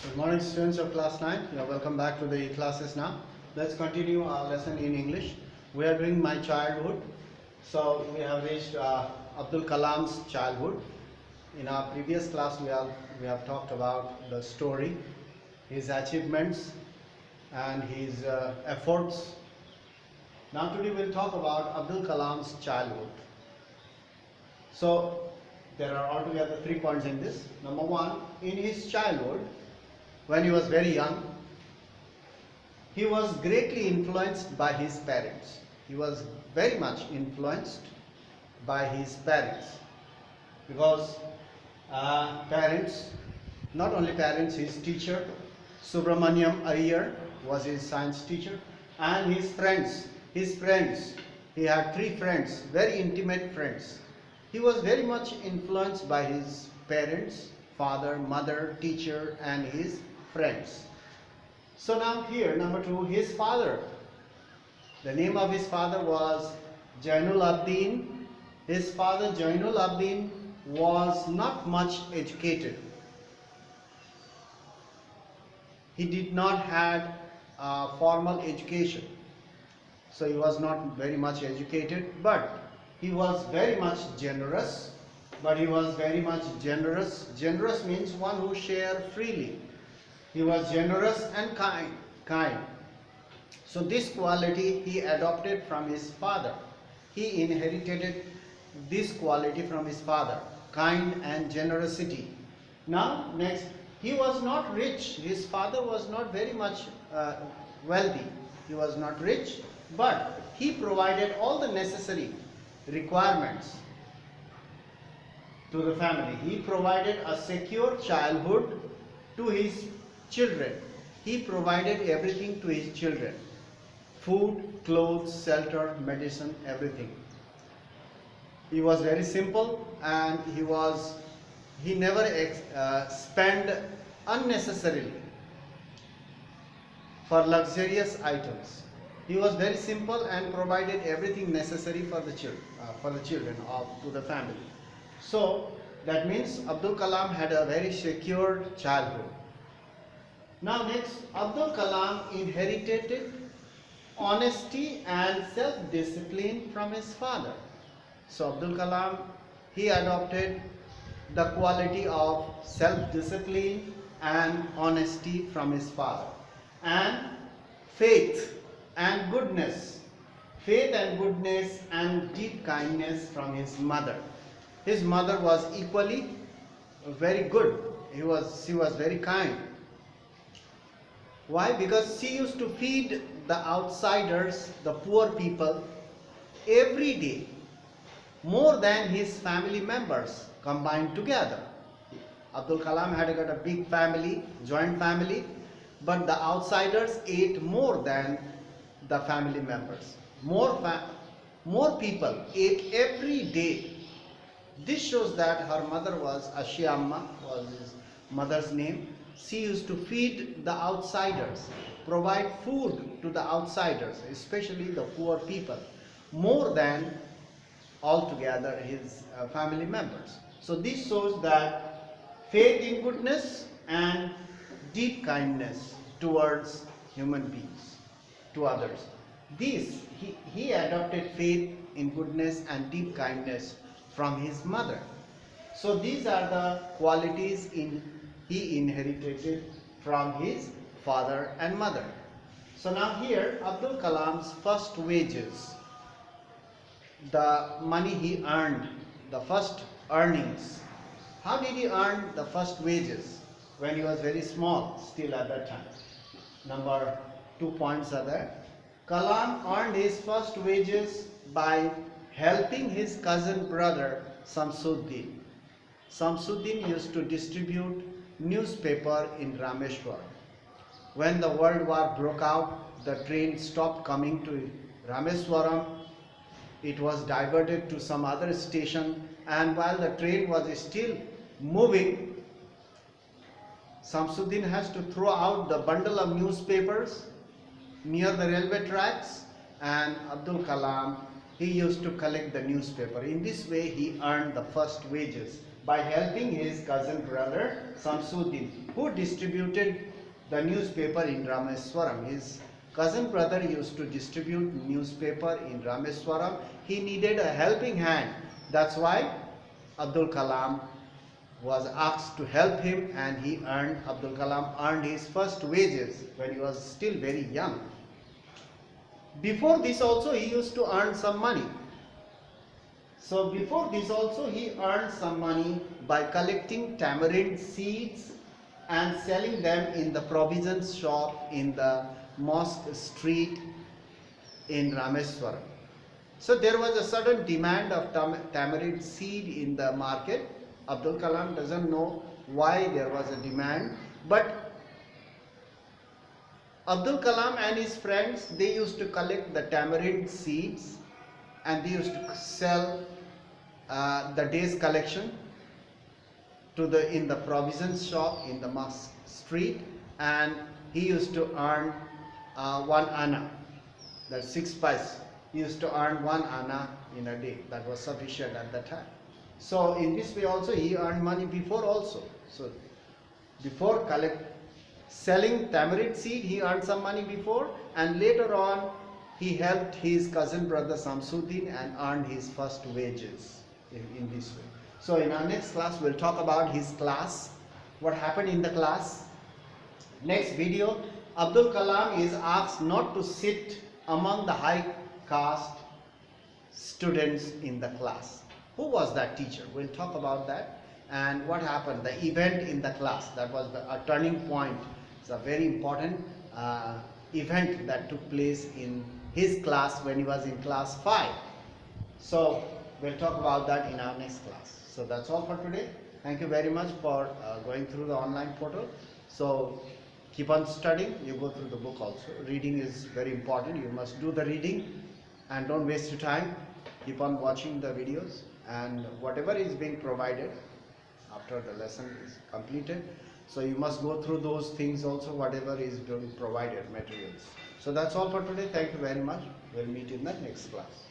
Good morning, students of class 9. You are welcome back to the classes now. Let's continue our lesson in English. We are doing my childhood. So we have reached Abdul Kalam's childhood. In our previous class, we have talked about the story, his achievements, and his efforts. Now today we'll talk about Abdul Kalam's childhood. So there are altogether 3 points in this. Number one, in his childhood, when he was very young, he was greatly influenced by his parents. He was very much influenced by his parents because parents, not only parents, his teacher, Subramaniam Iyer was his science teacher, and his friends, he had 3 friends, very intimate friends. He was very much influenced by his parents, father, mother, teacher, and his friends. So now here, number 2, his father. The name of his father was Jainul Abdin. His father Jainul Abdin was not much educated. He did not have formal education. So he was not very much educated, but he was very much generous. Generous means one who share freely. He was generous and kind. So this quality he adopted from his father. He inherited this quality from his father, kind and generosity. Now next, he was not rich. His father was not very much wealthy. He was not rich, but he provided all the necessary requirements to the family. He provided a secure childhood to his children. He provided everything to his children: food, clothes, shelter, medicine, everything. He was very simple, and he never spent unnecessarily for luxurious items. He was very simple and provided everything necessary for the children to the family. So that means Abdul Kalam had a very secure childhood. Now next, Abdul Kalam inherited honesty and self-discipline from his father. So Abdul Kalam, he adopted the quality of self-discipline and honesty from his father, and faith and goodness and deep kindness from his mother. His mother was equally very good. She was very kind. Why? Because she used to feed the outsiders, the poor people, every day, more than his family members combined together. Abdul Kalam had got a big family, joint family, but the outsiders ate more than the family members. More people ate every day. This shows that her mother was Ashiamma, was his mother's name. She used to feed the outsiders, provide food to the outsiders, especially the poor people, more than altogether his family members. So this shows that faith in goodness and deep kindness towards human beings, to others. He adopted faith in goodness and deep kindness from his mother. So these are the qualities he inherited from his father and mother. So now here, Abdul Kalam's first wages, the money he earned, the first earnings. How did he earn the first wages? When he was very small, still at that time. Number 2 points are there. Kalam earned his first wages by helping his cousin brother Samsuddin. Samsuddin used to distribute newspaper in Rameshwar. When the World War broke out, the train stopped coming to Rameswaram. It was diverted to some other station, and while the train was still moving, Samsuddin has to throw out the bundle of newspapers near the railway tracks, and Abdul Kalam, he used to collect the newspaper. In this way, he earned the first wages by helping his cousin brother Samsuddin, who distributed the newspaper in Rameswaram. His cousin brother used to distribute newspaper in Rameswaram. He needed a helping hand. That's why Abdul Kalam was asked to help him, and Abdul Kalam earned his first wages when he was still very young. Before this also he used to earn some money. So before this also he earned some money by collecting tamarind seeds and selling them in the provisions shop in the mosque street in Rameswaram. So there was a sudden demand of tamarind seed in the market. Abdul Kalam doesn't know why there was a demand, but Abdul Kalam and his friends, they used to collect the tamarind seeds and they used to sell the day's collection in the provisions shop in the mosque street, and he used to earn 1 anna, that's 6 paise. He used to earn 1 anna in a day. That was sufficient at that time. So in this way also he earned money before also. So before selling tamarind seed, he earned some money before, and later on he helped his cousin brother Samsuddin and earned his first wages in this way. So in our next class we'll talk about his class, what happened in the class. Next video, Abdul Kalam is asked not to sit among the high caste students in the class. Who was that teacher? We'll talk about that, and what happened, the event in the class. That was a turning point. It's a very important event that took place in his class when he was in class 5. So we'll talk about that in our next class. So that's all for today. Thank you very much for going through the online portal. So keep on studying. You go through the book also. Reading is very important. You must do the reading and don't waste your time. Keep on watching the videos, and whatever is being provided after the lesson is completed, so you must go through those things also, whatever is being provided, materials. So that's all for today. Thank you very much. We'll meet in the next class.